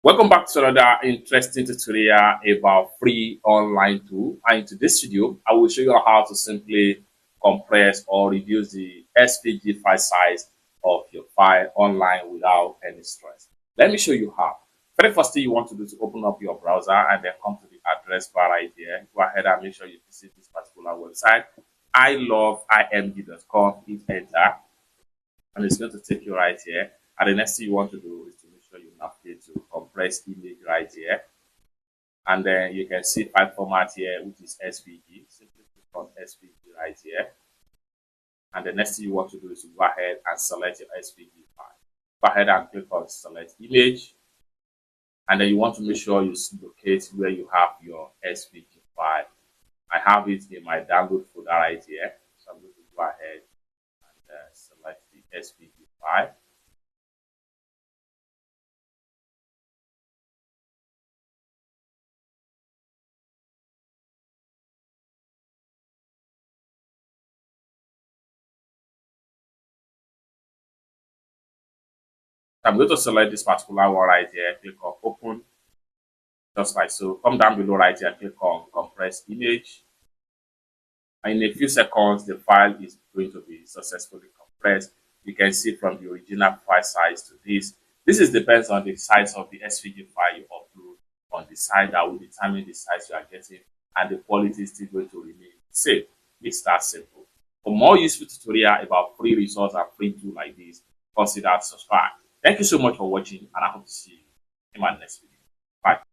Welcome back to another interesting tutorial about free online tool. And in today's video, I will show you how to simply compress or reduce the SVG file size of your file online without any stress. Let me show you how. Very first thing you want to do is open up your browser and then come to the address bar right here. Go ahead and make sure you visit this particular website. iloveimg.com. Hit enter and it's going to take you right here. And the next thing you want to do is to make sure you navigate to compress image right here. And then you can see file format here, which is SVG. Simply click on SVG right here. And the next thing you want to do is to go ahead and select your SVG file. Go ahead and click on select image. And then you want to make sure you locate where you have your SVG file. I have it in my download folder right here. So I'm going to go ahead and select the SVG file. I'm going to select this particular one right here, click on open, just like so. Come down below right here, click on compress image. And in a few seconds, the file is going to be successfully compressed. You can see from the original file size to this. This depends on the size of the SVG file you upload on the site that will determine the size you are getting, and the quality is still going to remain the same. It's that simple. For more useful tutorial about free resource and free tool like this, consider subscribe. Thank you so much for watching, and I hope to see you in my next video. Bye.